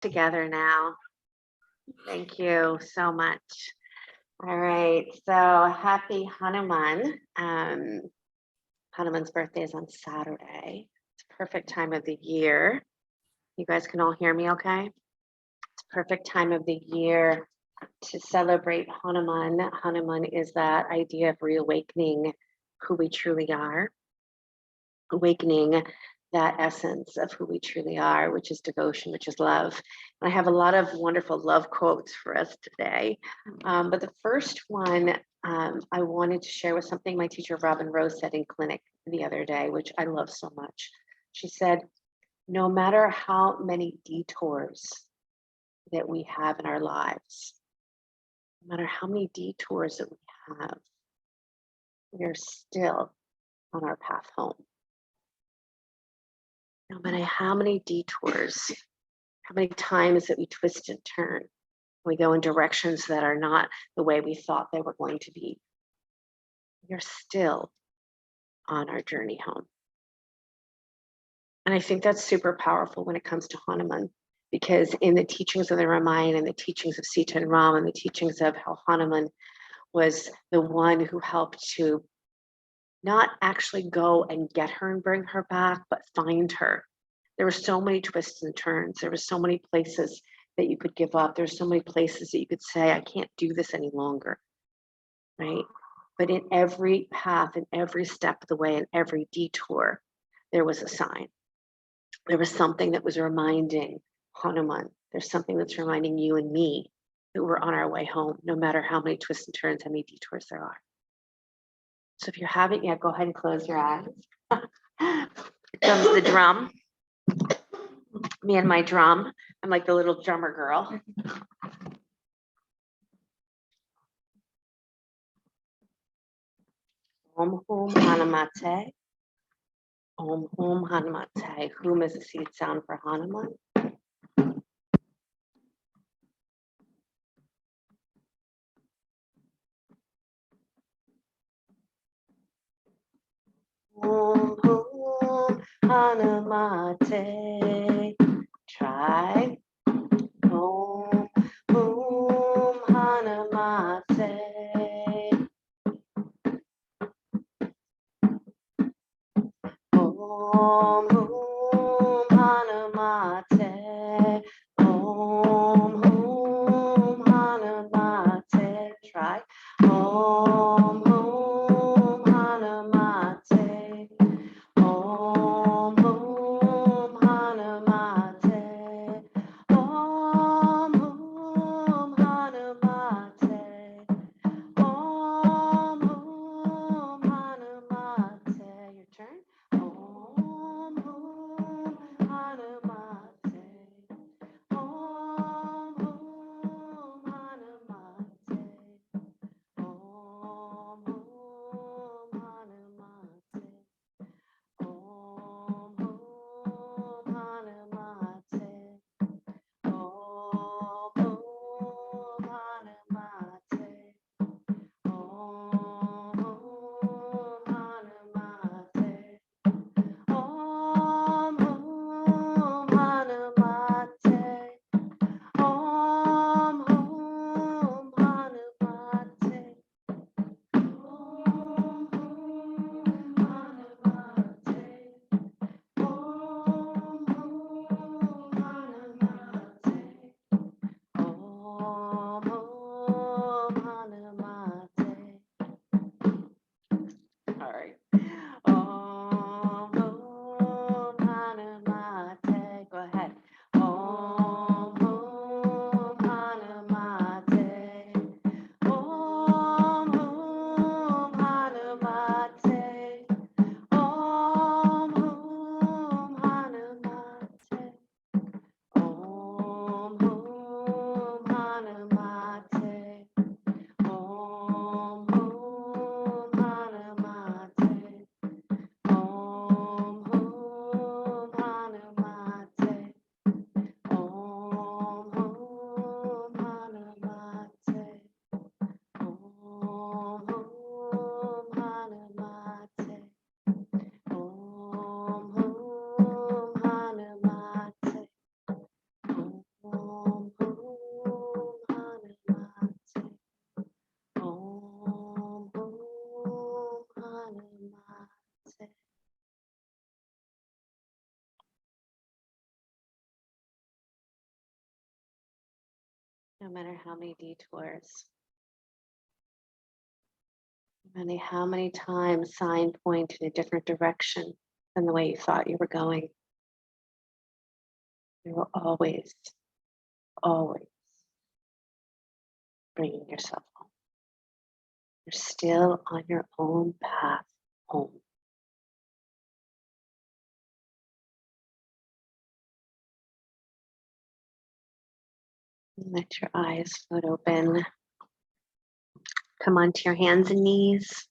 Together now. Thank you so much. All right, so happy Hanuman. Hanuman's birthday is on Saturday. It's a perfect time of the year. You guys can all hear me okay? It's a perfect time of the year to celebrate Hanuman. Hanuman is that idea of reawakening who we truly are, awakening that essence of who we truly are, which is devotion, which is love. And I have a lot of wonderful love quotes for us today. But the first one I wanted to share was something my teacher Robin Rose said in clinic the other day, which I love so much. She said, no matter how many detours that we have in our lives, no matter how many detours that we have, we are still on our path home. No matter how many detours, how many times that we twist and turn, we go in directions that are not the way we thought they were going to be, we're still on our journey home. And I think that's super powerful when it comes to Hanuman, because in the teachings of the Ramayana and the teachings of Sita and Ram and the teachings of how Hanuman was the one who helped to not actually go and get her and bring her back, but find her. There were so many twists and turns. There were so many places that you could give up. There's so many places that you could say, I can't do this any longer, right? But in every path, in every step of the way, in every detour, there was a sign. There was something that was reminding Hanuman. There's something that's reminding you and me that we're on our way home, no matter how many twists and turns, how many detours there are. So if you haven't yet, go ahead and close your eyes. Here comes the drum. Me and my drum. I'm like the little drummer girl. Om Hum Hanumate. Om Hum Hanumate. Hum is a seed sound for Hanuman. Om Hum Hanumate. Try. Om Hum Hanumate. Om Hum Hanumate. Om Hum Hanumate. Try. Om Hum Hanumate. Om Hum Hanumate. No matter how many detours, no matter how many times sign point in a different direction than the way you thought you were going, you will always, always bringing yourself home. You're still on your own path home. Let your eyes float open. Come onto your hands and knees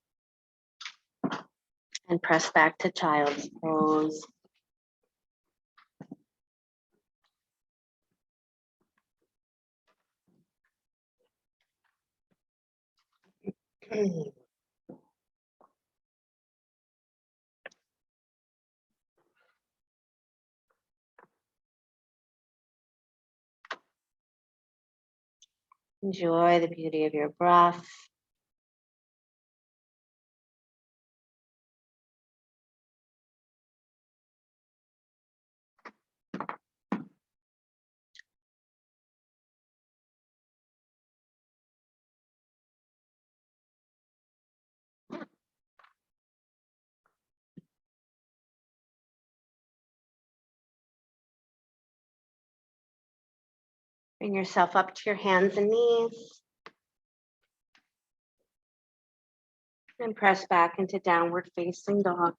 and press back to child's pose. Enjoy the beauty of your breath. Bring yourself up to your hands and knees. And press back into downward facing dog.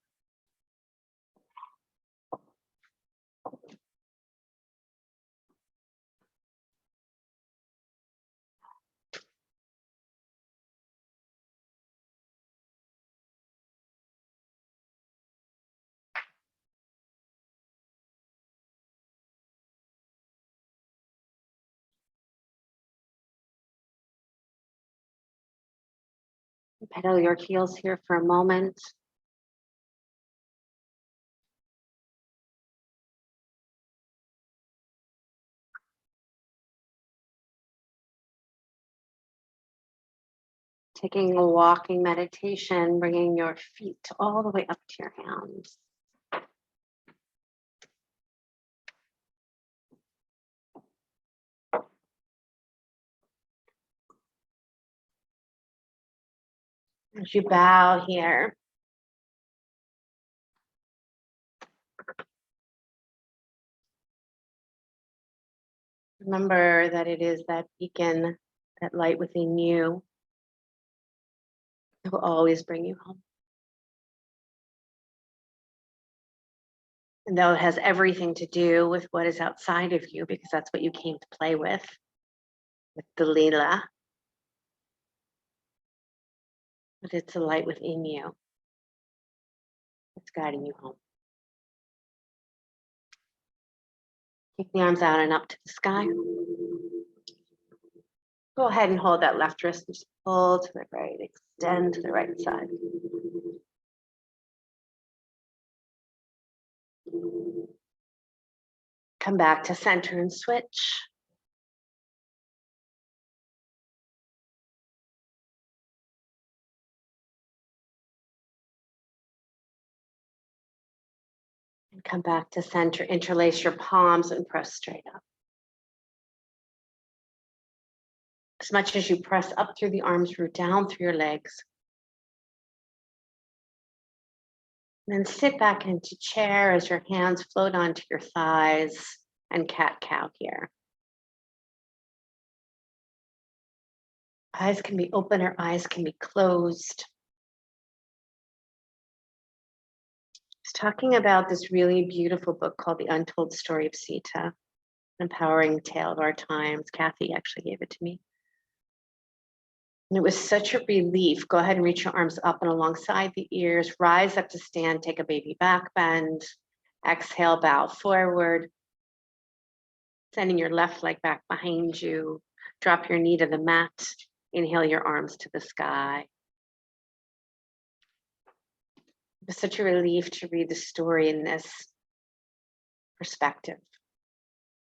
Pedal your heels here for a moment. Taking a walking meditation, bringing your feet all the way up to your hands. As you bow here, remember that it is that beacon, that light within you, that will always bring you home. And though it has everything to do with what is outside of you, because that's what you came to play with the Leela, but it's a light within you that's guiding you home. Keep the arms out and up to the sky. Go ahead and hold that left wrist, just pull to the right, extend to the right side. Come back to center and switch. And come back to center, interlace your palms and press straight up. As much as you press up through the arms, root down through your legs. And then sit back into chair as your hands float onto your thighs and cat-cow here. Eyes can be open or eyes can be closed. I was talking about this really beautiful book called The Untold Story of Sita, an empowering tale of our times. Kathy actually gave it to me. And it was such a relief. Go ahead and reach your arms up and alongside the ears. Rise up to stand, take a baby back bend. Exhale, bow forward. Sending your left leg back behind you. Drop your knee to the mat. Inhale your arms to the sky. It was such a relief to read the story in this perspective.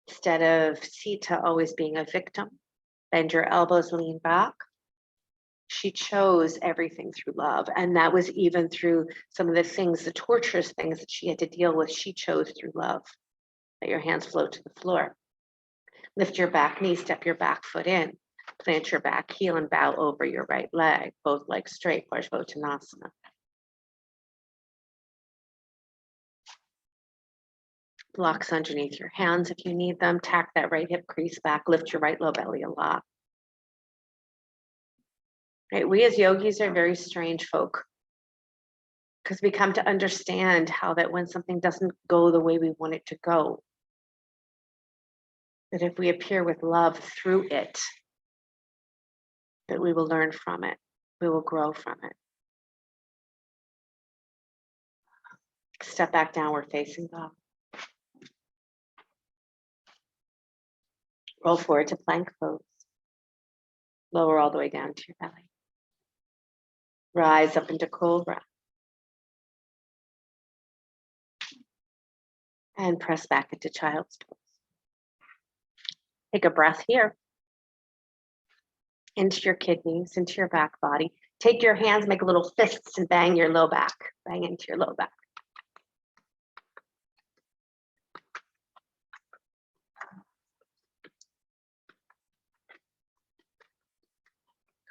Instead of Sita always being a victim, bend your elbows, lean back. She chose everything through love. And that was even through some of the things, the torturous things that she had to deal with, she chose through love. Let your hands float to the floor. Lift your back knee, step your back foot in. Plant your back heel and bow over your right leg, both legs straight, Parsvottanasana. Blocks underneath your hands if you need them. Tack that right hip crease back, lift your right low belly a lot. Right, we as yogis are very strange folk because we come to understand how that when something doesn't go the way we want it to go, that if we appear with love through it, that we will learn from it, we will grow from it. Step back, downward facing dog. Roll forward to plank pose. Lower all the way down to your belly. Rise up into cobra. And press back into child's pose. Take a breath here. Into your kidneys, into your back body. Take your hands, make little fists and bang your low back. Bang into your low back.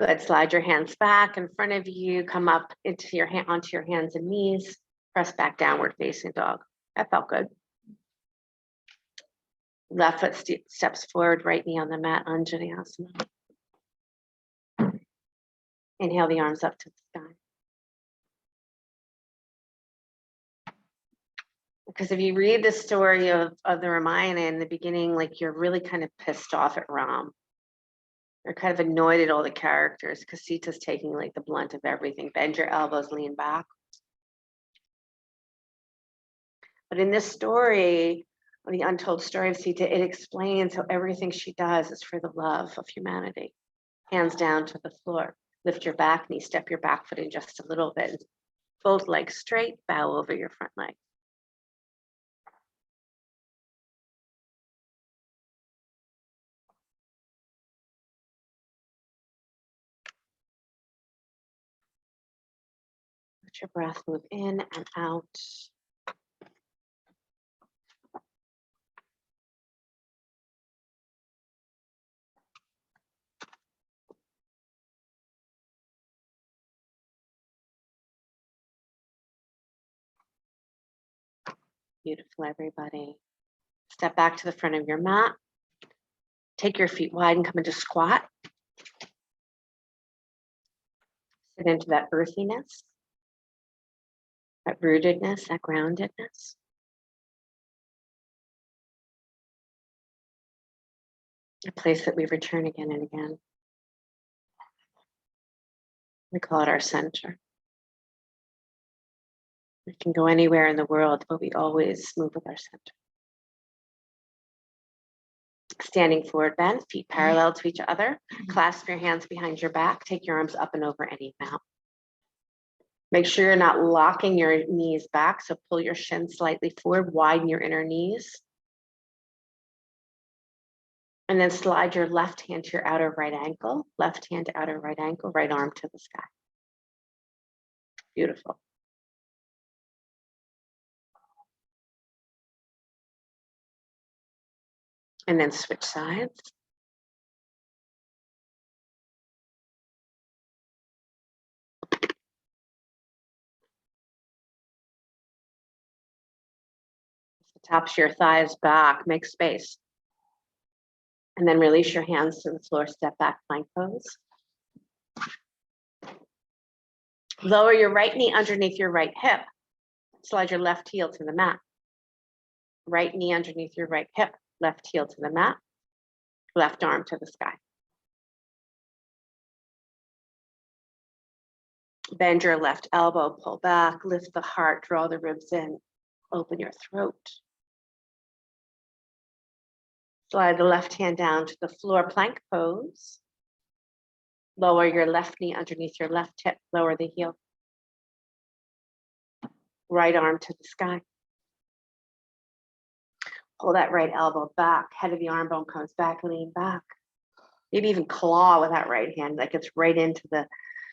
Good, slide your hands back in front of you, come up into your onto your hands and knees, press back, downward facing dog. That felt good. Left foot steps forward, right knee on the mat, Anjaneyasana. Inhale the arms up to the sky. Because if you read the story of the Ramayana in the beginning, like you're really kind of pissed off at Ram. You're kind of annoyed at all the characters because Sita's taking like the blunt of everything. Bend your elbows, lean back. But in this story, the untold story of Sita, it explains how everything she does is for the love of humanity. Hands down to the floor. Lift your back knee, step your back foot in just a little bit. Both legs straight, bow over your front leg. Let your breath move in and out. Beautiful, everybody. Step back to the front of your mat. Take your feet wide and come into squat. Sit into that earthiness, that rootedness, that groundedness. A place that we return again and again. We call it our center. We can go anywhere in the world, but we always move with our center. Standing forward bend, feet parallel to each other. Clasp your hands behind your back. Take your arms up and over any mount. Make sure you're not locking your knees back, so pull your shins slightly forward, widen your inner knees. And then slide your left hand to your outer right ankle, left hand to outer right ankle, right arm to the sky. Beautiful. And then switch sides. The tops of your thighs back, make space. And then release your hands to the floor, step back, plank pose. Lower your right knee underneath your right hip. Slide your left heel to the mat. Right knee underneath your right hip, left heel to the mat, left arm to the sky. Bend your left elbow, pull back, lift the heart, draw the ribs in, open your throat. Slide the left hand down to the floor, plank pose. Lower your left knee underneath your left hip, lower the heel. Right arm to the sky. Pull that right elbow back, head of the arm bone comes back, lean back. Maybe even claw with that right hand, that gets right into the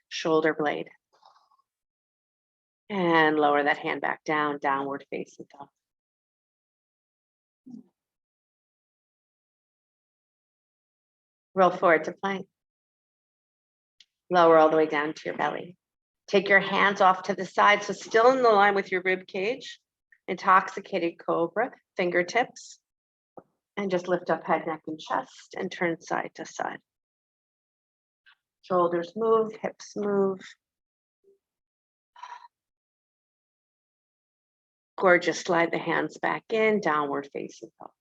shoulder blade. And lower that hand back down, downward facing dog. Roll forward to plank. Lower all the way down to your belly. Take your hands off to the side, so still in the line with your rib cage. Intoxicated cobra, fingertips. And just lift up head, neck, and chest and turn side to side. Shoulders move, hips move. Gorgeous, slide the hands back in, downward facing dog.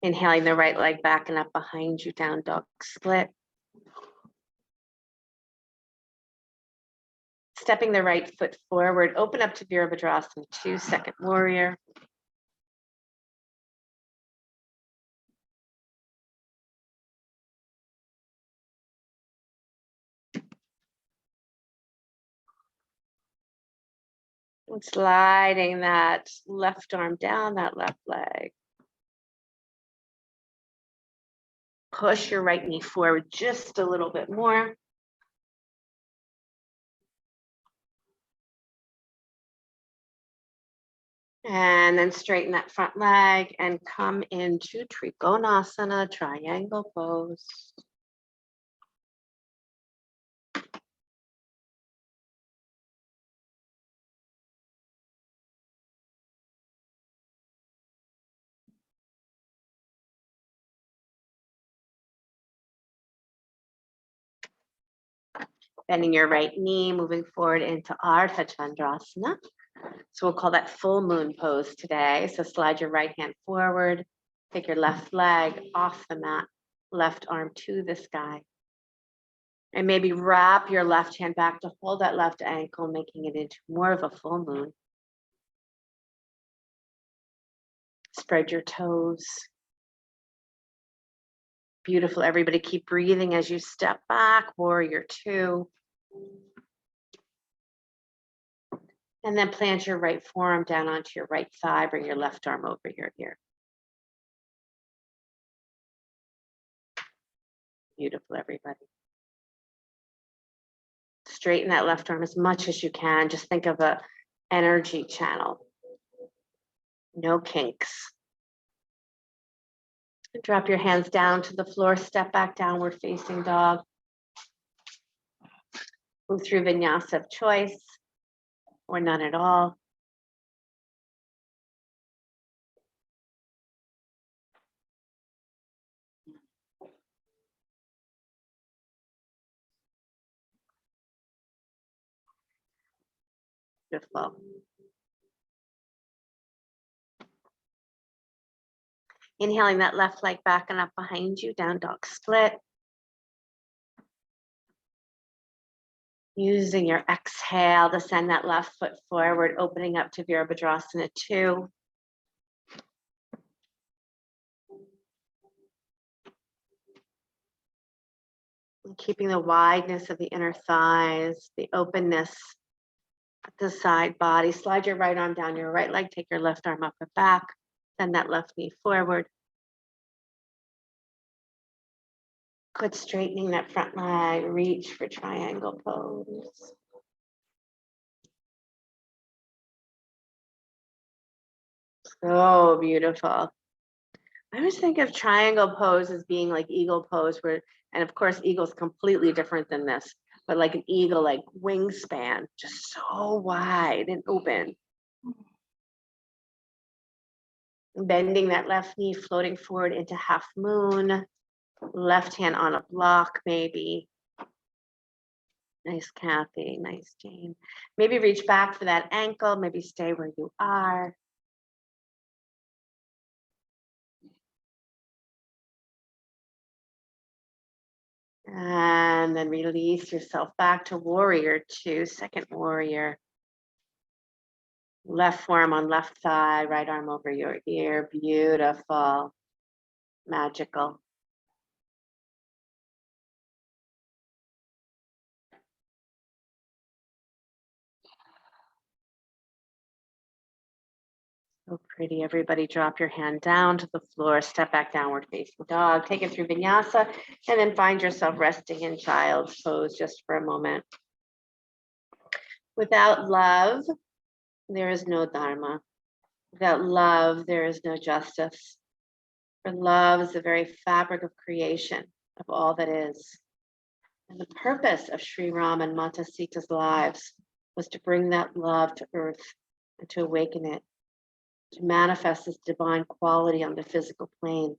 Inhaling the right leg back and up behind you, down dog split. Stepping the right foot forward, open up to Virabhadrasana 2, second warrior. And sliding that left arm down that left leg. Push your right knee forward just a little bit more. And then straighten that front leg and come into Trikonasana, triangle pose. Bending your right knee, moving forward into Ardha Chandrasana. So we'll call that full moon pose today. So slide your right hand forward, take your left leg off the mat, left arm to the sky. And maybe wrap your left hand back to hold that left ankle, making it into more of a full moon. Spread your toes. Beautiful, everybody. Keep breathing as you step back, warrior 2. And then plant your right forearm down onto your right thigh, bring your left arm over your ear. Beautiful, everybody. Straighten that left arm as much as you can. Just think of an energy channel. No kinks. Drop your hands down to the floor, step back, downward facing dog. Move through vinyasa of choice or none at all. Beautiful. Inhaling that left leg back and up behind you, down dog split. Using your exhale to send that left foot forward, opening up to Virabhadrasana 2. And keeping the wideness of the inner thighs, the openness at the side body. Slide your right arm down your right leg, take your left arm up and back, send that left knee forward. Good, straightening that front leg, reach for triangle pose. So beautiful. I always think of triangle pose as being like eagle pose, where, and of course, eagle's completely different than this, but like an eagle, like wingspan, just so wide and open. Bending that left knee, floating forward into half moon. Left hand on a block, maybe. Nice, Kathy. Nice, Jane. Maybe reach back for that ankle. Maybe stay where you are. And then release yourself back to warrior 2, second warrior. Left forearm on left thigh, right arm over your ear. Beautiful. Magical. So pretty. Everybody drop your hand down to the floor, step back, downward facing dog, take it through vinyasa, and then find yourself resting in child's pose just for a moment. Without love, there is no dharma. Without love, there is no justice. For love is the very fabric of creation, of all that is. And the purpose of Sri Ram and Mata Sita's lives was to bring that love to earth and to awaken it, to manifest this divine quality on the physical plane,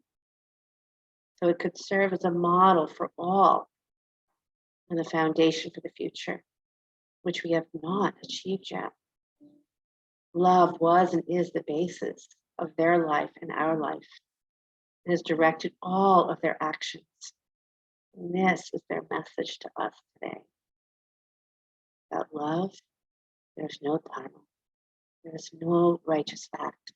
so it could serve as a model for all and the foundation for the future, which we have not achieved yet. Love was and is the basis of their life and our life. It has directed all of their actions. And this is their message to us today. Without love, there's no dharma. There is no righteous fact.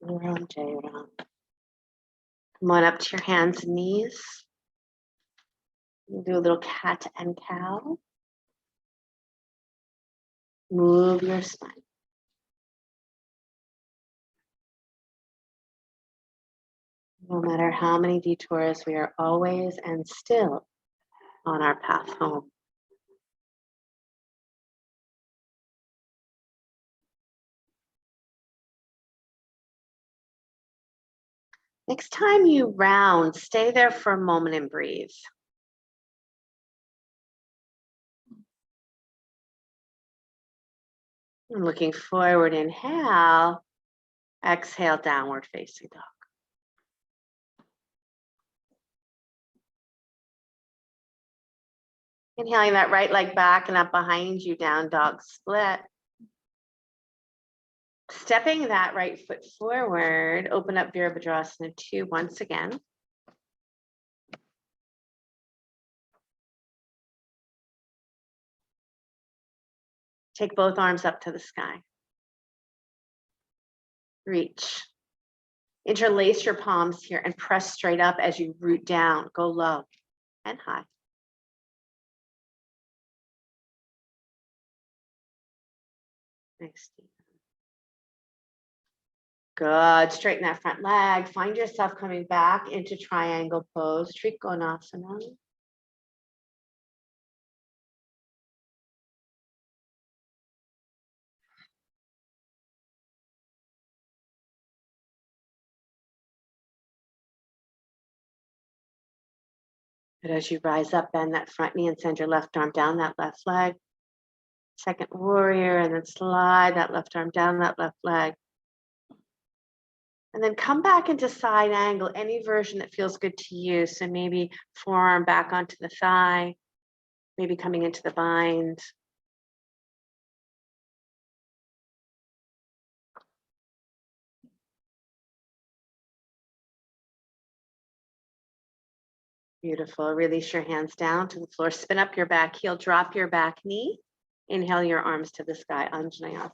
Ram Jai Ram. Come on up to your hands and knees. We'll do a little cat and cow. Move your spine. No matter how many detours, we are always and still on our path home. Next time you round, stay there for a moment and breathe. And looking forward, inhale, exhale, downward facing dog. Inhaling that right leg back and up behind you, down dog split. Stepping that right foot forward, open up Virabhadrasana 2 once again. Take both arms up to the sky. Reach. Interlace your palms here and press straight up as you root down. Go low and high. Nice. Good. Straighten that front leg. Find yourself coming back into triangle pose, Trikonasana. But as you rise up, bend that front knee and send your left arm down that left leg. Second warrior, and then slide that left arm down that left leg. And then come back into side angle, any version that feels good to you. So maybe forearm back onto the thigh, maybe coming into the bind. Beautiful. Release your hands down to the floor. Spin up your back heel, drop your back knee. Inhale your arms to the sky, Anjaneyasana.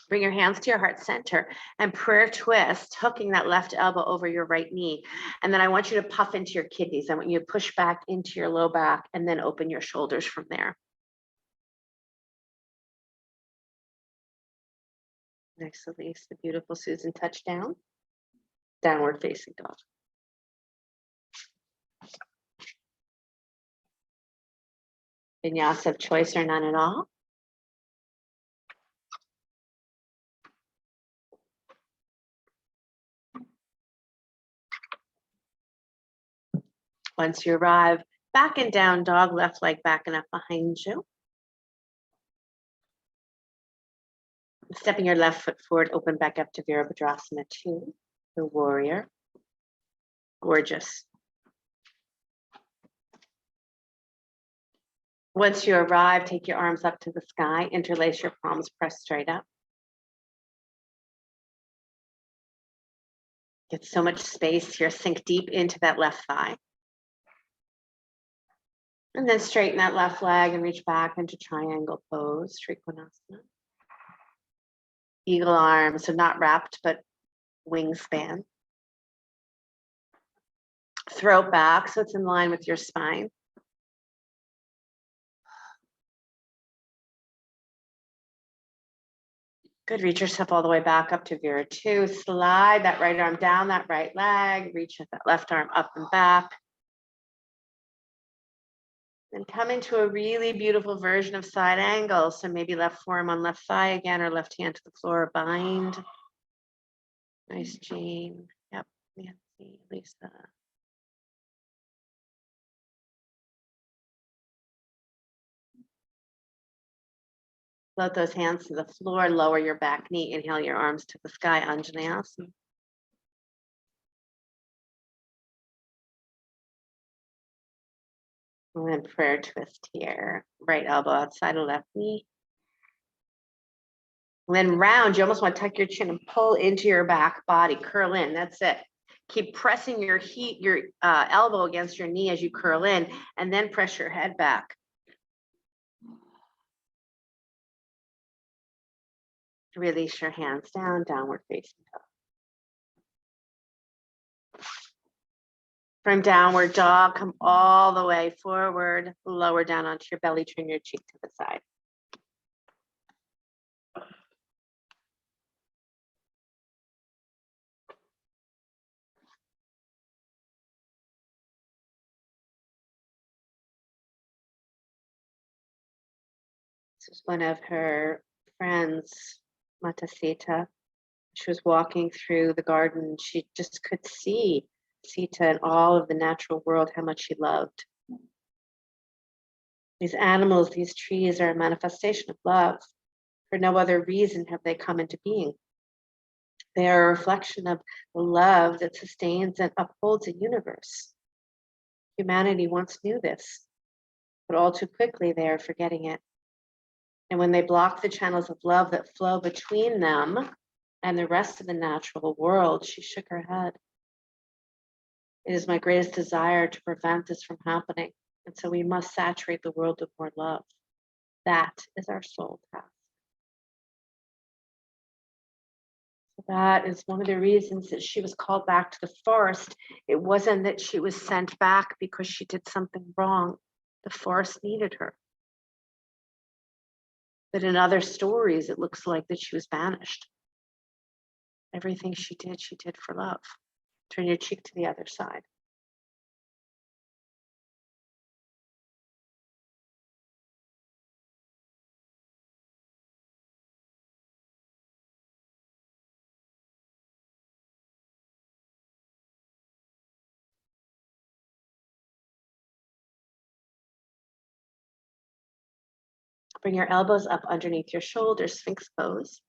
Bring your hands to your heart center and prayer twist, hooking that left elbow over your right knee. And then I want you to puff into your kidneys. I want you to push back into your low back and then open your shoulders from there. Next, release the beautiful Susan touchdown. Downward facing dog. Vinyasa of choice or none at all. Once you arrive, back and down dog, left leg back and up behind you. Stepping your left foot forward, open back up to Virabhadrasana 2, the warrior. Gorgeous. Once you arrive, take your arms up to the sky, interlace your palms, press straight up. Get so much space here, sink deep into that left thigh. And then straighten that left leg and reach back into triangle pose, Trikonasana. Eagle arms, so not wrapped, but wingspan. Throat back, so it's in line with your spine. Good, reach yourself all the way back up to Vera 2. Slide that right arm down that right leg. Reach that left arm up and back. Then come into a really beautiful version of side angle. So maybe left forearm on left thigh again, or left hand to the floor, bind. Nice, Jean. Yep, Nancy, Lisa. Float those hands to the floor, lower your back knee, inhale your arms to the sky, Anjaneyasana. And then prayer twist here. Right elbow outside of left knee. And then round, you almost want to tuck your chin and pull into your back body, curl in, that's it. Keep pressing your elbow against your knee as you curl in, and then press your head back. Release your hands down, downward facing dog. From downward dog, come all the way forward, lower down onto your belly, turn your cheek to the side. This is one of her friends, Matasita. She was walking through the garden. She just could see Sita and all of the natural world, how much she loved. These animals, these trees are a manifestation of love. For no other reason have they come into being. They are a reflection of the love that sustains and upholds a universe. Humanity once knew this, but all too quickly they are forgetting it. And when they block the channels of love that flow between them and the rest of the natural world, she shook her head. It is my greatest desire to prevent this from happening. And so we must saturate the world with more love. That is our soul task. So that is one of the reasons that she was called back to the forest. It wasn't that she was sent back because she did something wrong. The forest needed her. But in other stories, it looks like that she was banished. Everything she did for love. Turn your cheek to the other side. Bring your elbows up underneath your shoulders, Sphinx Pose.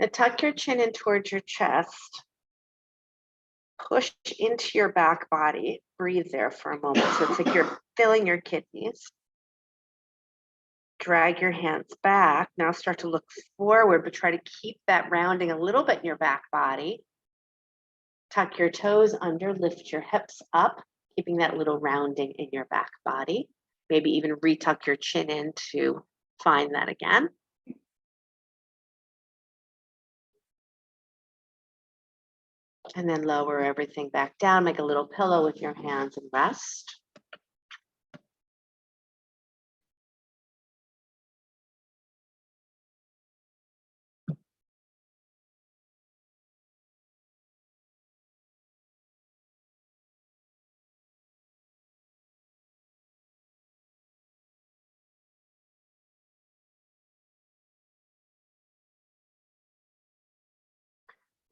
Now tuck your chin in towards your chest. Push into your back body. Breathe there for a moment. So it's like you're filling your kidneys. Drag your hands back. Now start to look forward, but try to keep that rounding a little bit in your back body. Tuck your toes under, lift your hips up, keeping that little rounding in your back body. Maybe even retuck your chin in to find that again. And then lower everything back down. Make a little pillow with your hands and rest.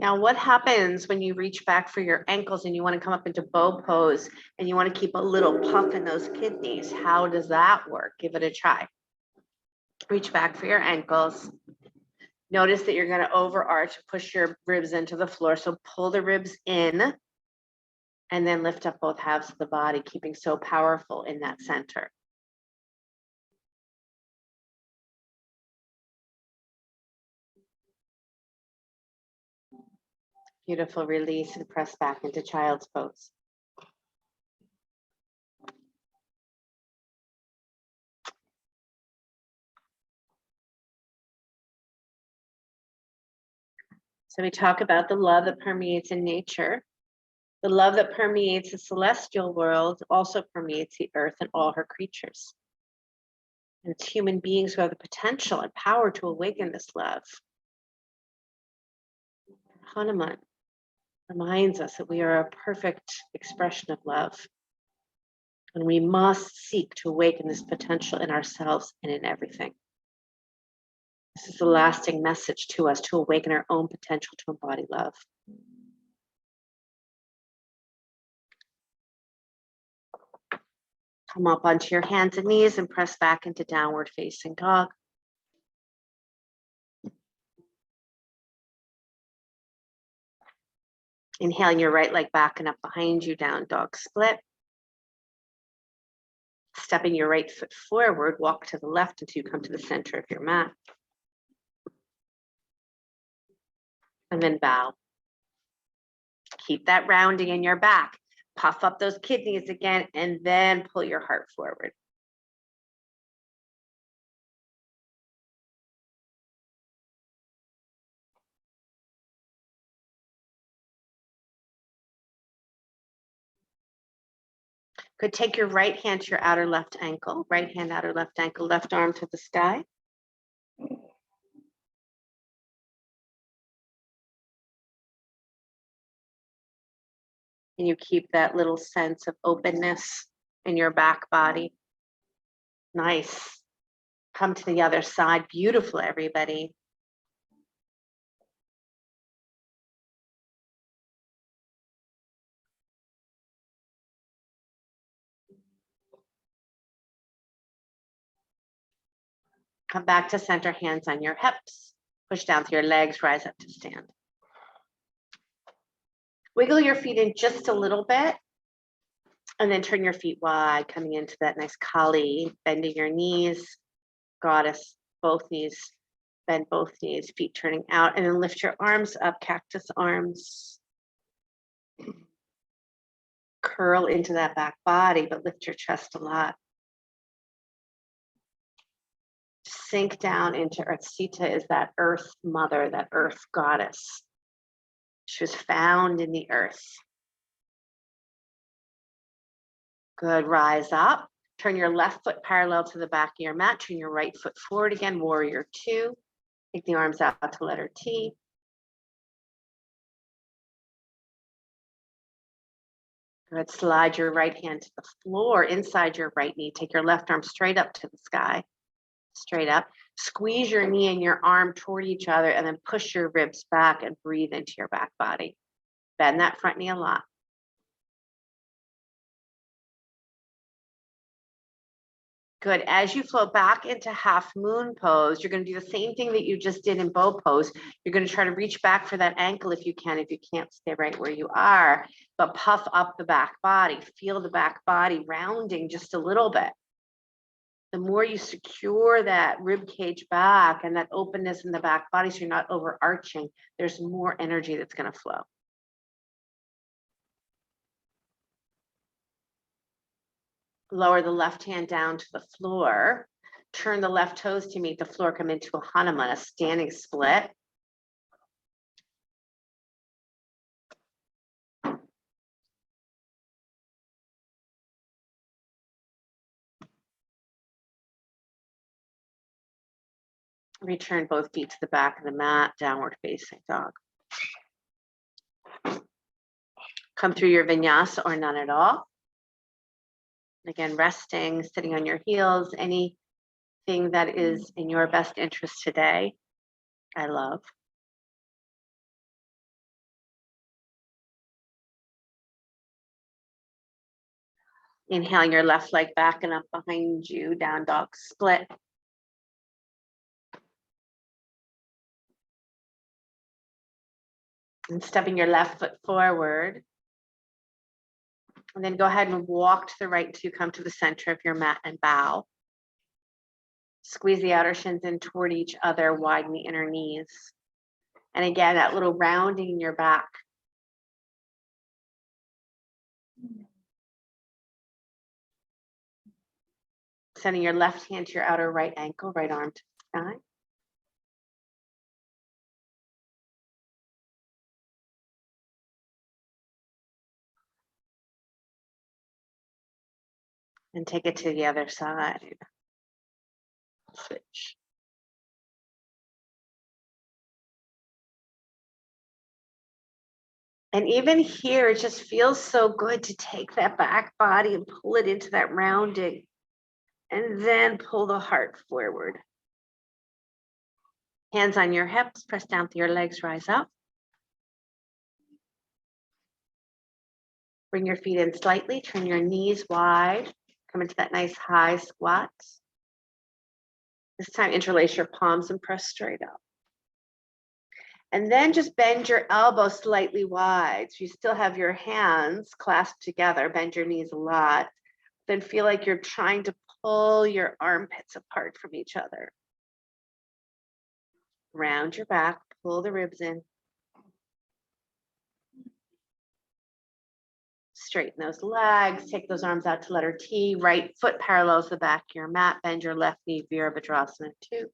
Now, what happens when you reach back for your ankles and you want to come up into bow pose and you want to keep a little puff in those kidneys? How does that work? Give it a try. Reach back for your ankles. Notice that you're going to overarch, push your ribs into the floor. So pull the ribs in and then lift up both halves of the body, keeping so powerful in that center. Beautiful, release and press back into child's pose. So we talk about the love that permeates in nature. The love that permeates the celestial world also permeates the earth and all her creatures. And it's human beings who have the potential and power to awaken this love. Hanuman reminds us that we are a perfect expression of love. And we must seek to awaken this potential in ourselves and in everything. This is the lasting message to us, to awaken our own potential to embody love. Come up onto your hands and knees and press back into downward facing dog. Inhaling your right leg back and up behind you, down dog split. Stepping your right foot forward, walk to the left until you come to the center of your mat. And then bow. Keep that rounding in your back. Puff up those kidneys again, and then pull your heart forward. Good, take your right hand to your outer left ankle, right hand, outer left ankle, left arm to the sky. And you keep that little sense of openness in your back body. Nice. Come to the other side. Beautiful, everybody. Come back to center, hands on your hips. Push down through your legs, rise up to stand. Wiggle your feet in just a little bit. And then turn your feet wide, coming into that nice Kali, bending your knees, goddess, both knees, bend both knees, feet turning out, and then lift your arms up, cactus arms. Curl into that back body, but lift your chest a lot. Sink down into earth. Sita is that earth mother, that earth goddess. She was found in the earth. Good, rise up. Turn your left foot parallel to the back of your mat. Turn your right foot forward again, warrior two. Take the arms out to letter T. Good, slide your right hand to the floor, inside your right knee. Take your left arm straight up to the sky, straight up. Squeeze your knee and your arm toward each other and then push your ribs back and breathe into your back body. Bend that front knee a lot. Good. As you float back into half moon pose, you're going to do the same thing that you just did in bow pose. You're going to try to reach back for that ankle if you can. If you can't, stay right where you are, but puff up the back body. Feel the back body rounding just a little bit. The more you secure that rib cage back and that openness in the back body so you're not overarching, there's more energy that's going to flow. Lower the left hand down to the floor. Turn the left toes to meet the floor. Come into a Hanuman, a standing split. Return both feet to the back of the mat, downward facing dog. Come through your vinyasa or none at all. Again, resting, sitting on your heels, anything that is in your best interest today, I love. Inhaling your left leg back and up behind you, down dog split. And stepping your left foot forward. And then go ahead and walk to the right until you come to the center of your mat and bow. Squeeze the outer shins in toward each other, widen the inner knees. And again, that little rounding in your back. Sending your left hand to your outer right ankle, right arm to the sky. And take it to the other side. Switch. And even here, it just feels so good to take that back body and pull it into that rounding, and then pull the heart forward. Hands on your hips, press down through your legs, rise up. Bring your feet in slightly, turn your knees wide, come into that nice high squat. This time, interlace your palms and press straight up. And then just bend your elbow slightly wide. So you still have your hands clasped together, bend your knees a lot. Then feel like you're trying to pull your armpits apart from each other. Round your back, pull the ribs in. Straighten those legs, take those arms out to letter T. Right foot parallels the back of your mat. Bend your left knee, Virabhadrasana 2.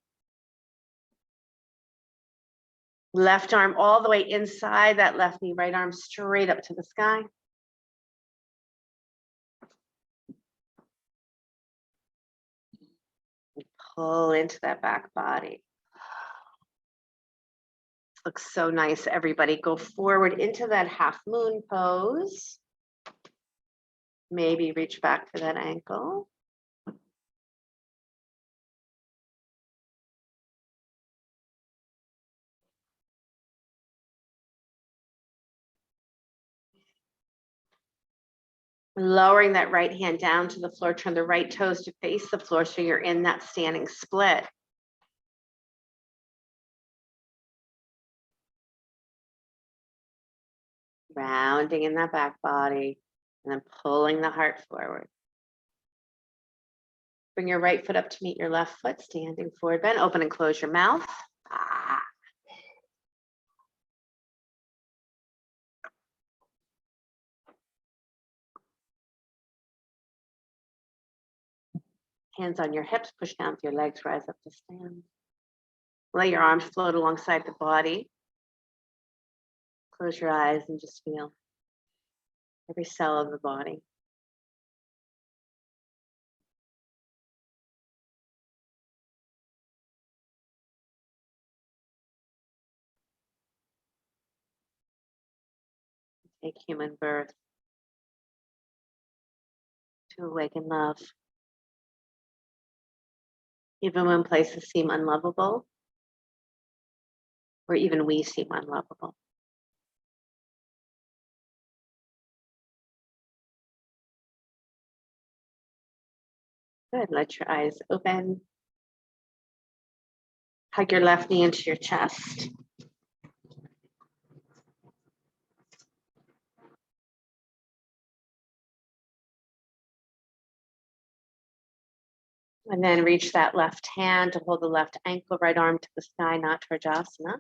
Left arm all the way inside that left knee, right arm straight up to the sky. And pull into that back body. Looks so nice, everybody. Go forward into that half moon pose. Maybe reach back for that ankle. Lowering that right hand down to the floor, turn the right toes to face the floor so you're in that standing split. Rounding in that back body and then pulling the heart forward. Bring your right foot up to meet your left foot, standing forward bend. Open and close your mouth. Hands on your hips, push down through your legs, rise up to stand. Let your arms float alongside the body. Close your eyes and just feel every cell of the body. Take human birth to awaken love. Even when places seem unlovable, or even we seem unlovable. Good, let your eyes open. Hug your left knee into your chest. And then reach that left hand to hold the left ankle, right arm to the sky, not Natarajasana.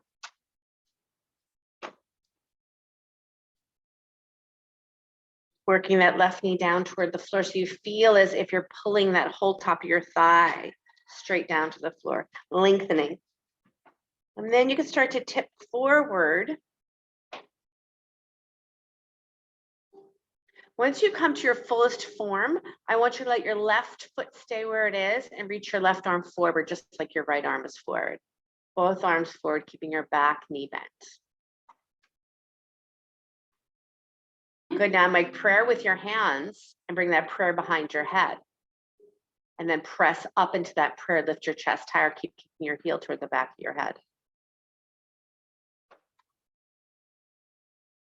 Working that left knee down toward the floor so you feel as if you're pulling that whole top of your thigh straight down to the floor, lengthening. And then you can start to tip forward. Once you come to your fullest form, I want you to let your left foot stay where it is and reach your left arm forward, just like your right arm is forward. Both arms forward, keeping your back knee bent. Good, now make prayer with your hands and bring that prayer behind your head. And then press up into that prayer, lift your chest higher, keep keeping your heel toward the back of your head.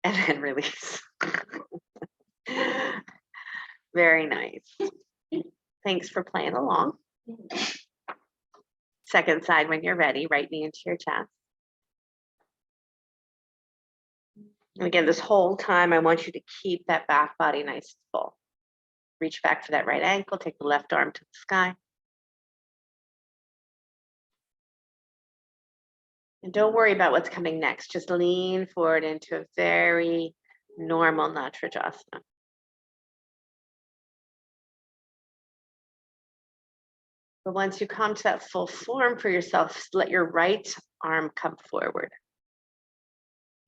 And then release. Very nice. Thanks for playing along. Second side when you're ready, right knee into your chest. And again, this whole time, I want you to keep that back body nice and full. Reach back for that right ankle, take the left arm to the sky. And don't worry about what's coming next. Just lean forward into a very normal Natarajasana. But once you come to that full form for yourself, let your right arm come forward.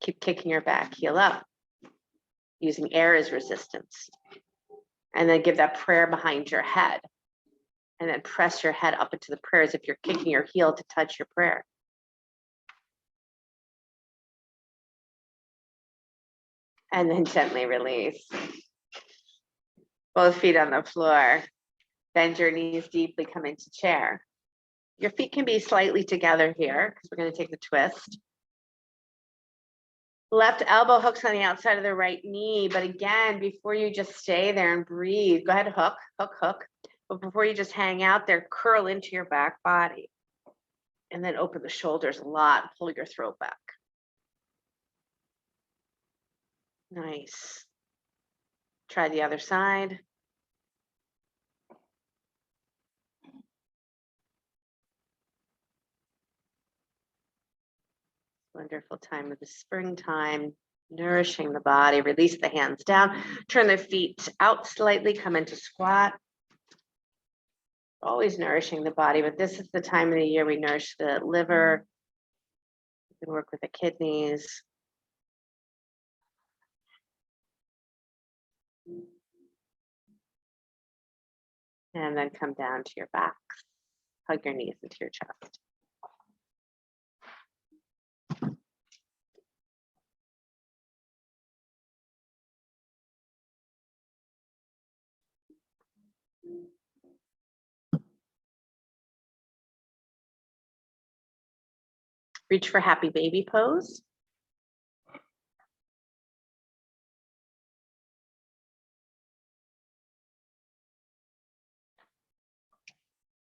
Keep kicking your back heel up, using air as resistance. And then give that prayer behind your head. And then press your head up into the prayer as if you're kicking your heel to touch your prayer. And then gently release. Both feet on the floor. Bend your knees deeply, come into chair. Your feet can be slightly together here because we're going to take the twist. Left elbow hooks on the outside of the right knee. But again, before you just stay there and breathe, go ahead, hook, hook, hook. But before you just hang out there, curl into your back body. And then open the shoulders a lot, pull your throat back. Nice. Try the other side. Wonderful time of the springtime, nourishing the body. Release the hands down, turn the feet out slightly, come into squat. Always nourishing the body, but this is the time of the year we nourish the liver. We can work with the kidneys. And then come down to your backs. Hug your knees into your chest. Reach for happy baby pose.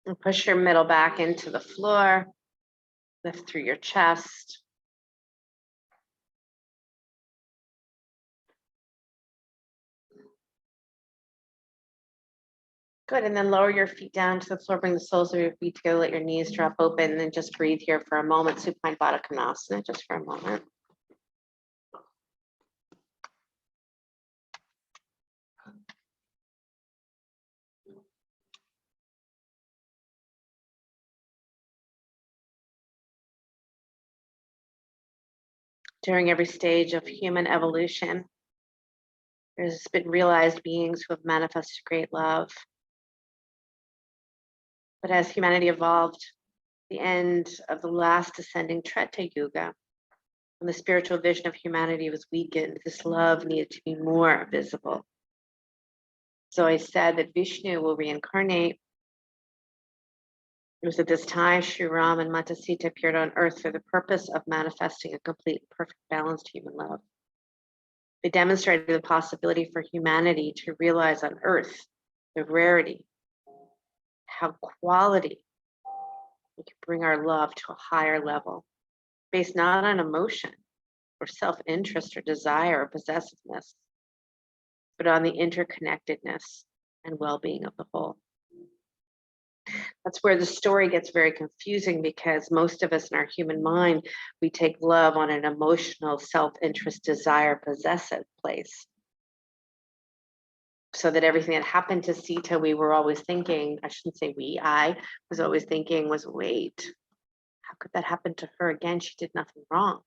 And push your middle back into the floor. Lift through your chest. Good, and then lower your feet down to the floor, bring the soles of your feet together, let your knees drop open, and then just breathe here for a moment, Supine Baddha Konasana, just for a moment. During every stage of human evolution, there's been realized beings who have manifested great love. But as humanity evolved, the end of the last ascending Treta Yuga, when the spiritual vision of humanity was weakened, this love needed to be more visible. So I said that Vishnu will reincarnate. It was at this time Sri Ram and Mata Sita appeared on earth for the purpose of manifesting a complete, perfect, balanced human love. They demonstrated the possibility for humanity to realize on earth the rarity, how quality we can bring our love to a higher level, based not on emotion or self-interest or desire or possessiveness, but on the interconnectedness and well-being of the whole. That's where the story gets very confusing, because most of us in our human mind, we take love on an emotional, self-interest, desire, possessive place. So that everything that happened to Sita, we were always thinking, I shouldn't say we, I was always thinking was, wait, how could that happen to her again? She did nothing wrong.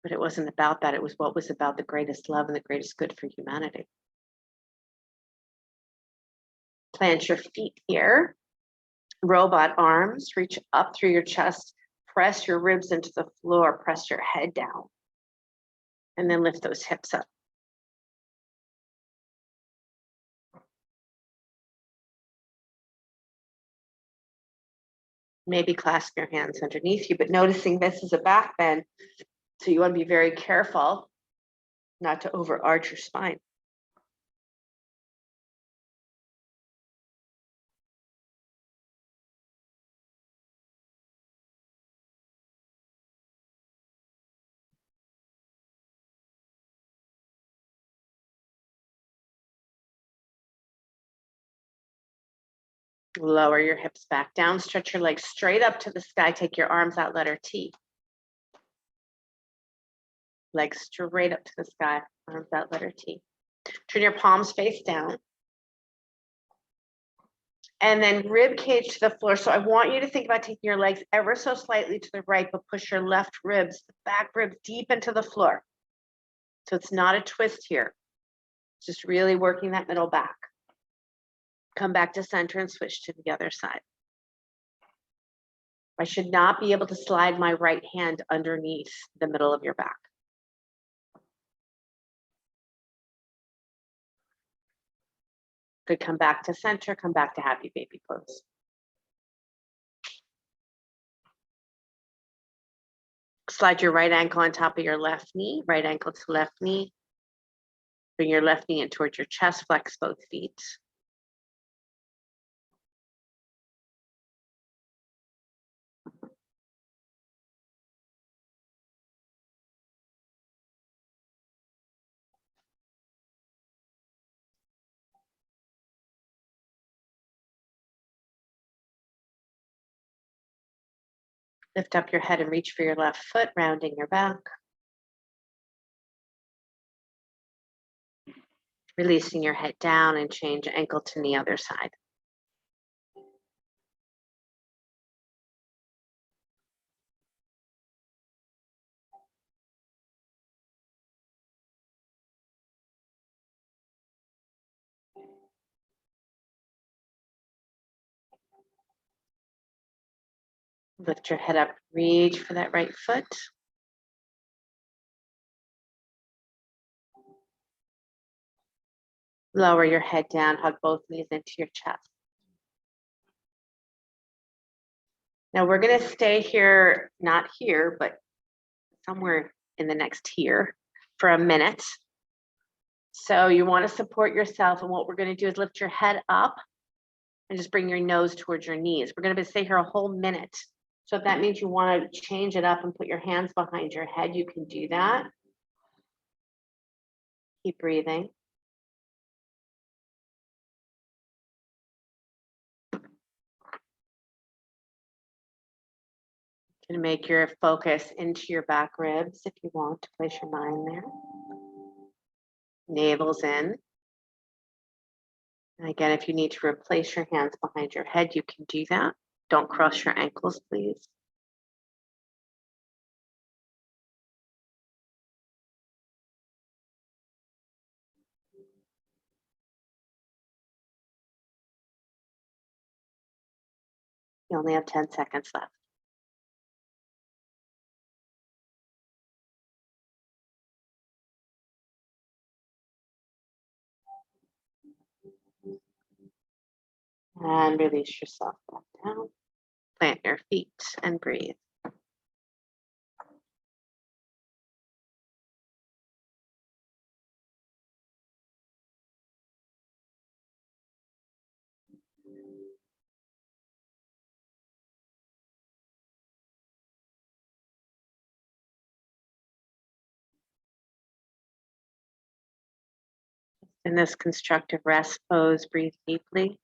But it wasn't about that. It was what was about the greatest love and the greatest good for humanity. Plant your feet here. Robot arms, reach up through your chest, press your ribs into the floor, press your head down, and then lift those hips up. Maybe clasp your hands underneath you, but noticing this is a back bend, so you want to be very careful not to overarch your spine. Lower your hips back down, stretch your legs straight up to the sky, take your arms out, letter T. Legs straight up to the sky, arms out, letter T. Turn your palms face down. And then rib cage to the floor. So I want you to think about taking your legs ever so slightly to the right, but push your left ribs, the back ribs deep into the floor. So it's not a twist here. It's just really working that middle back. Come back to center and switch to the other side. I should not be able to slide my right hand underneath the middle of your back. Good, come back to center, come back to happy baby pose. Slide your right ankle on top of your left knee, right ankle to left knee. Bring your left knee in towards your chest, flex both feet. Lift up your head and reach for your left foot, rounding your back. Releasing your head down and change ankle to the other side. Lift your head up, reach for that right foot. Lower your head down, hug both knees into your chest. Now we're gonna stay here, not here, but somewhere in the next here for a minute. So you wanna support yourself, and what we're gonna do is lift your head up and just bring your nose towards your knees. We're gonna stay here a whole minute. So if that means you wanna change it up and put your hands behind your head, you can do that. Keep breathing. You can make your focus into your back ribs if you want to place your mind there. Navel's in. And again, if you need to replace your hands behind your head, you can do that. Don't cross your ankles, please. You only have 10 seconds left. And release yourself back down. Plant your feet and breathe. In this constructive rest pose, breathe deeply.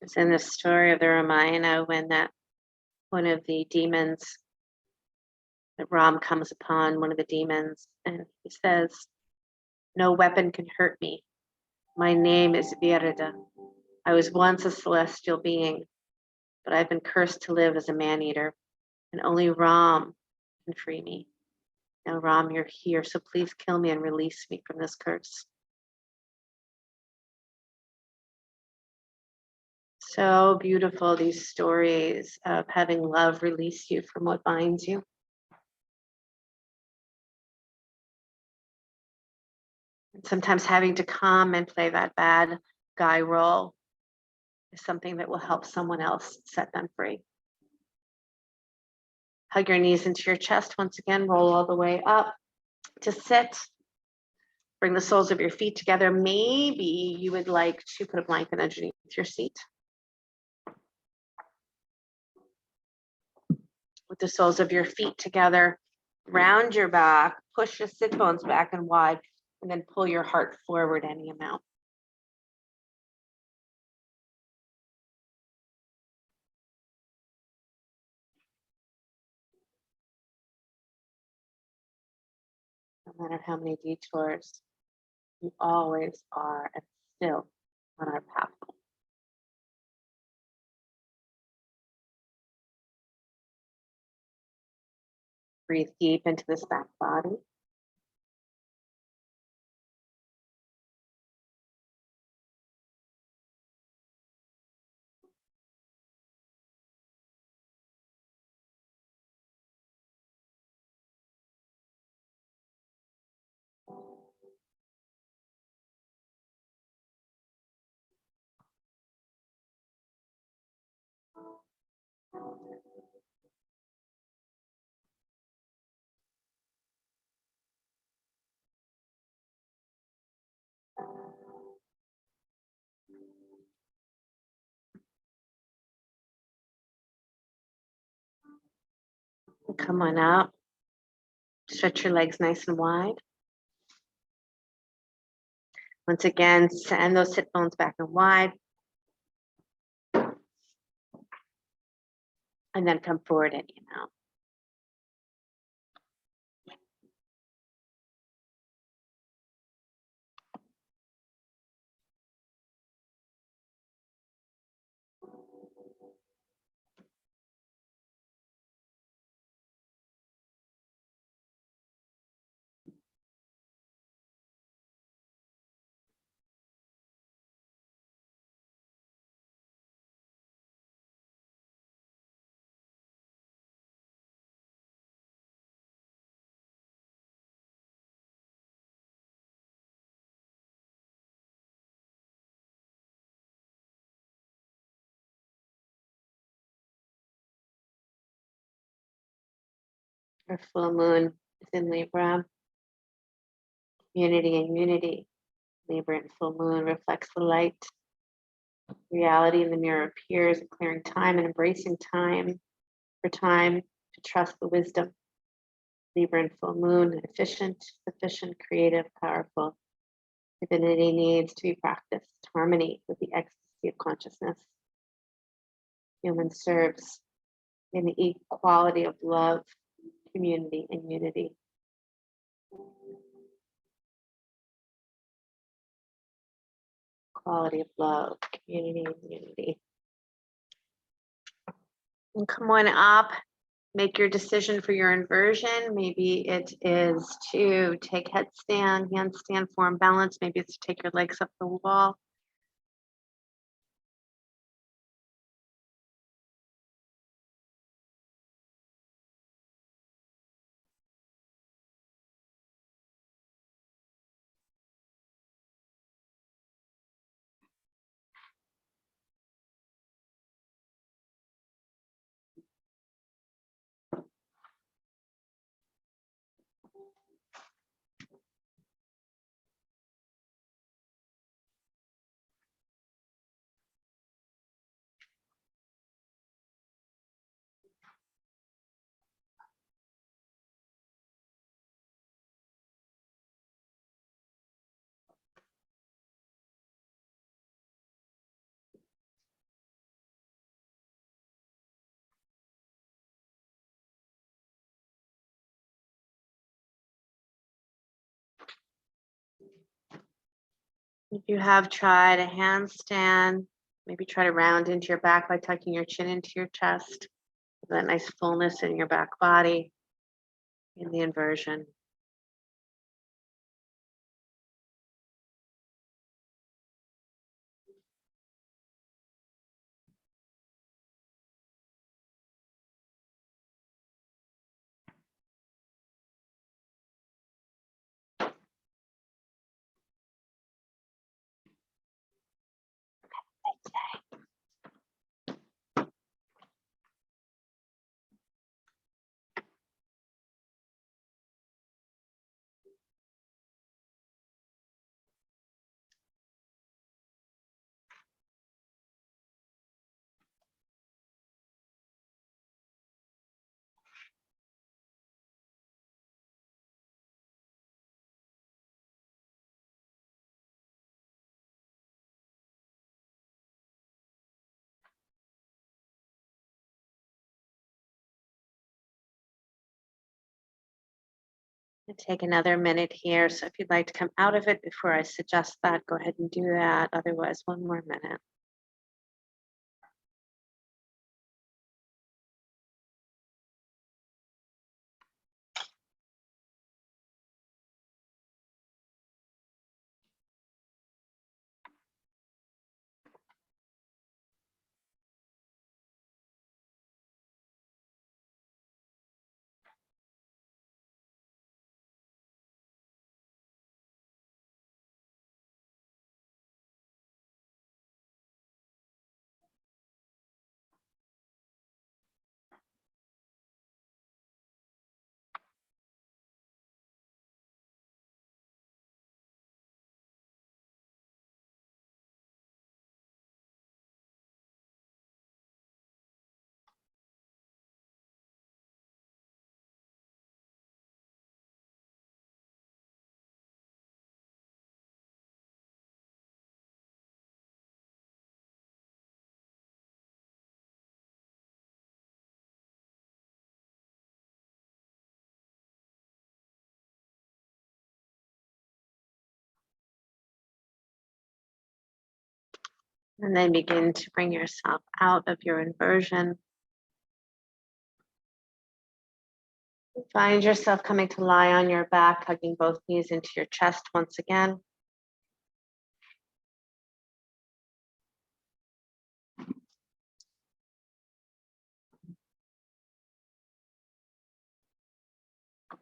It's in the story of the Ramayana when that one of the demons, that Ram comes upon one of the demons, and he says, "No weapon can hurt me. My name is Virada. I was once a celestial being, but I've been cursed to live as a man-eater, and only Ram can free me. Now, Ram, you're here, so please kill me and release me from this curse." So beautiful, these stories of having love release you from what binds you. And sometimes having to come and play that bad guy role is something that will help someone else set them free. Hug your knees into your chest once again, roll all the way up to sit. Bring the soles of your feet together. Maybe you would like to put a blanket underneath your seat. With the soles of your feet together, round your back, push your sit bones back and wide, and then pull your heart forward any amount. No matter how many detours, we always are and still on our path. Breathe deep into this back body. Come on up. Stretch your legs nice and wide. Once again, send those sit bones back and wide. And then come forward and out. Our full moon is in Libra. Unity and unity. Libra and full moon reflects the light. Reality in the mirror appears, clearing time and embracing time for time to trust the wisdom. Libra and full moon, efficient, sufficient, creative, powerful. Divinity needs to be practiced. Harmony with the ecstasy of consciousness. Human serves in the equality of love, community, and unity. Quality of love, community, and unity. And come on up, make your decision for your inversion. Maybe it is to take headstand, handstand, form balance. Maybe it's to take your legs up the wall. If you have tried a handstand, maybe try to round into your back by tucking your chin into your chest. That nice fullness in your back body in the inversion. And take another minute here. So if you'd like to come out of it before I suggest that, go ahead and do that. Otherwise, one more minute. And then begin to bring yourself out of your inversion. Find yourself coming to lie on your back, hugging both knees into your chest once again.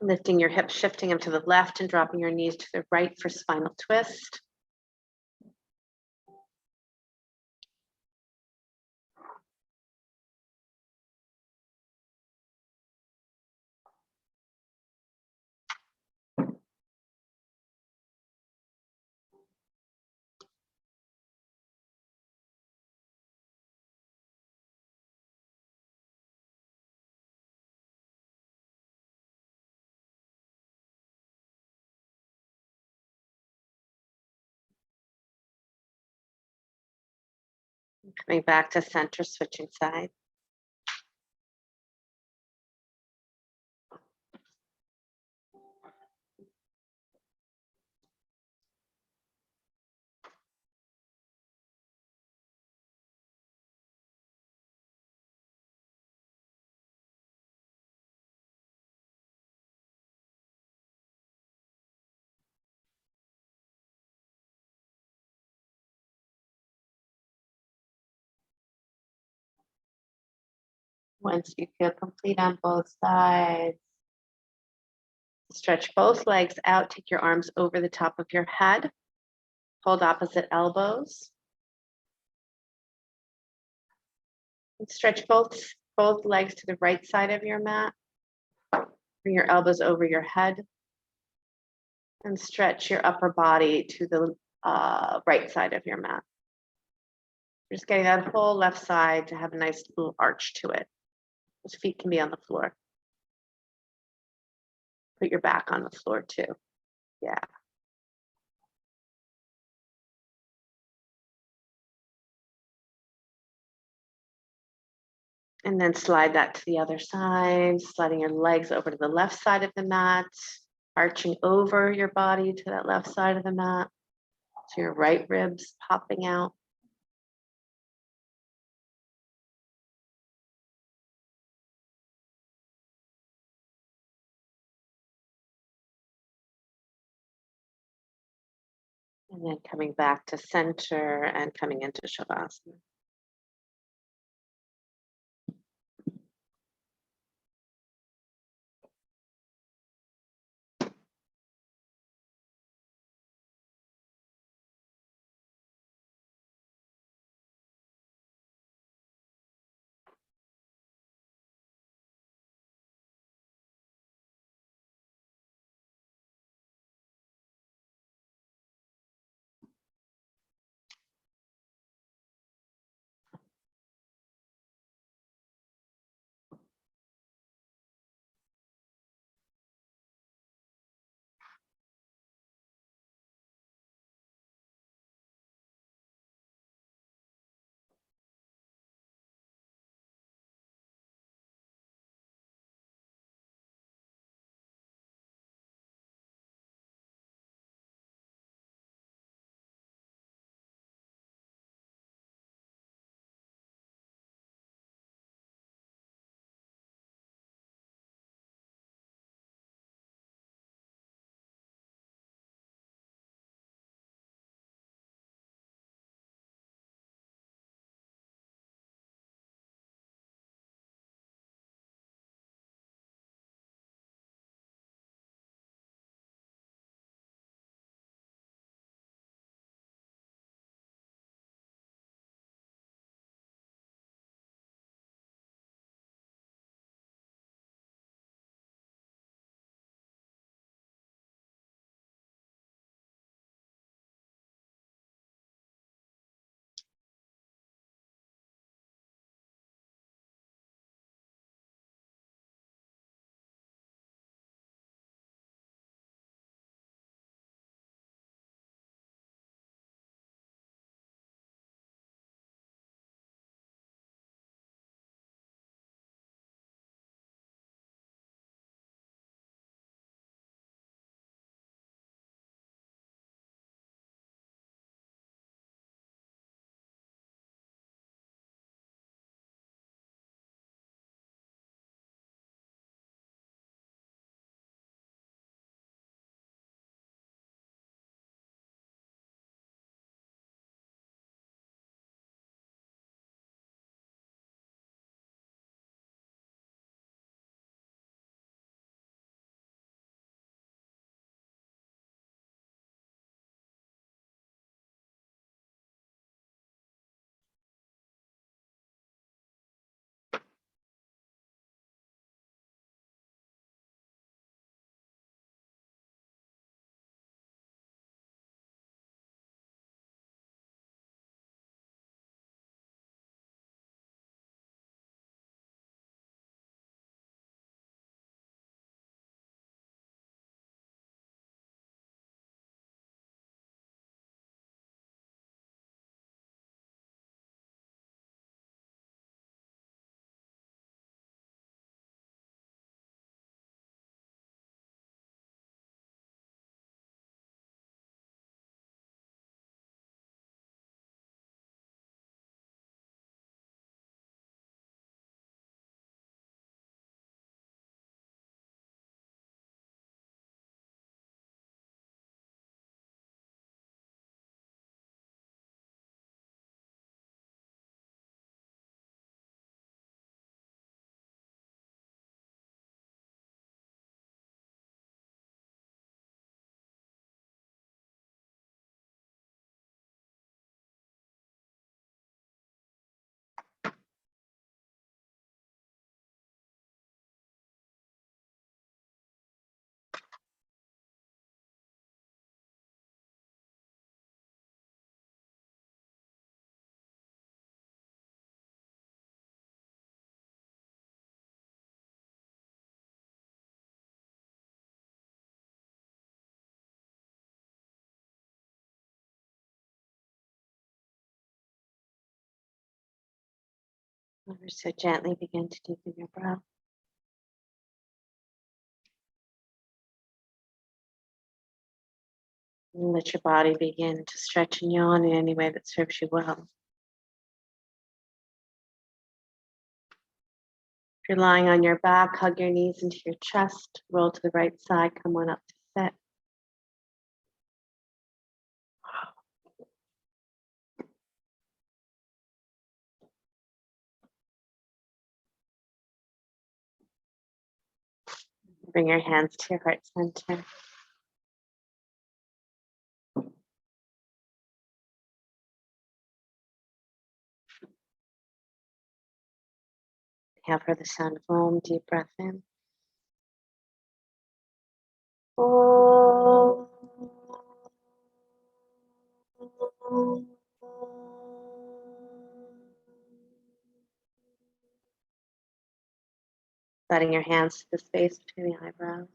Lifting your hips, shifting them to the left and dropping your knees to the right for spinal twist. Coming back to center, switching sides. Once you feel complete on both sides, stretch both legs out, take your arms over the top of your head, hold opposite elbows. And stretch both legs to the right side of your mat. Bring your elbows over your head and stretch your upper body to the right side of your mat. Just getting that whole left side to have a nice little arch to it. Those feet can be on the floor. Put your back on the floor too. Yeah. And then slide that to the other side, sliding your legs over to the left side of the mat, arching over your body to that left side of the mat. So your right ribs popping out. And then coming back to center and coming into Shavasana. Ever so gently begin to deepen your breath. And let your body begin to stretch and yawn in any way that serves you well. If you're lying on your back, hug your knees into your chest, roll to the right side, come on up to sit. Bring your hands to your heart center. Inhale for the sound of Om, deep breath in. Om. Setting your hands to the space between the eyebrows.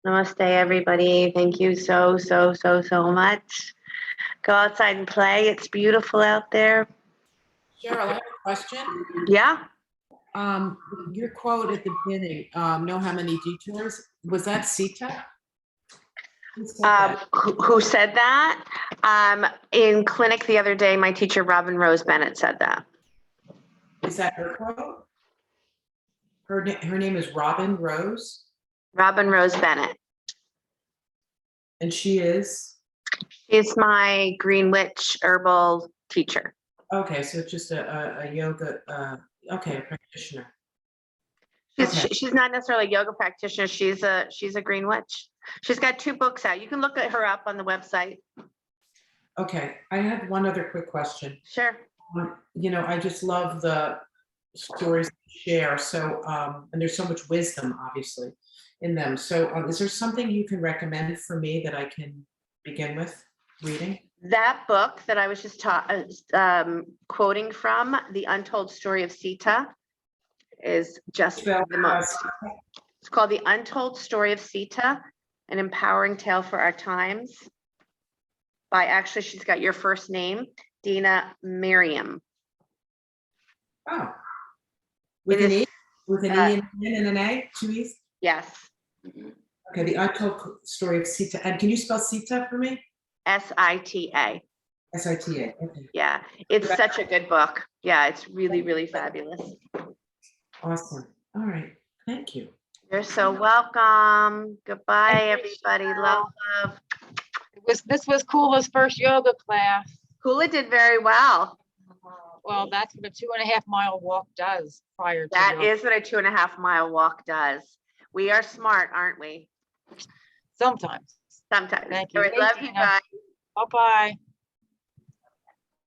Namaste, everybody. Thank you so much. Go outside and play. It's beautiful out there. Sheryl, I have a question. Yeah. Your quote at the beginning, know how many detours, was that Sita? Who said that? In clinic the other day, my teacher, Robin Rose Bennett, said that. Is that her quote? Her name is Robin Rose? Robin Rose Bennett. And she is? She's my Green Witch herbal teacher. Okay, so just a yoga, okay, a practitioner. She's not necessarily a yoga practitioner. She's a Green Witch. She's got 2 books out. You can look at her up on the website. Okay, I have one other quick question. Sure. I just love the stories you share. So, and there's so much wisdom, obviously, in them. So, is there something you can recommend for me that I can begin with reading? That book that I was just quoting from, The Untold Story of Sita, is just the most. It's called The Untold Story of Sita, An Empowering Tale for Our Times. Actually, she's got your first name, Dina Miriam. Oh, with an E? With an E and an A? 2 E's? Yes. Okay, The Untold Story of Sita. And can you spell Sita for me? S-I-T-A. S-I-T-A, okay. Yeah, it's such a good book. Yeah, it's really fabulous. Awesome. All right, thank you. You're so welcome. Goodbye, everybody. Love. This was Kula's first yoga class. Kula did very well. Well, that's what a 2.5 mile walk does prior to That yoga. is what a 2.5 mile walk does. We are smart, aren't we? Sometimes. Sometimes. Thank you. All right, love you guys. Bye-bye.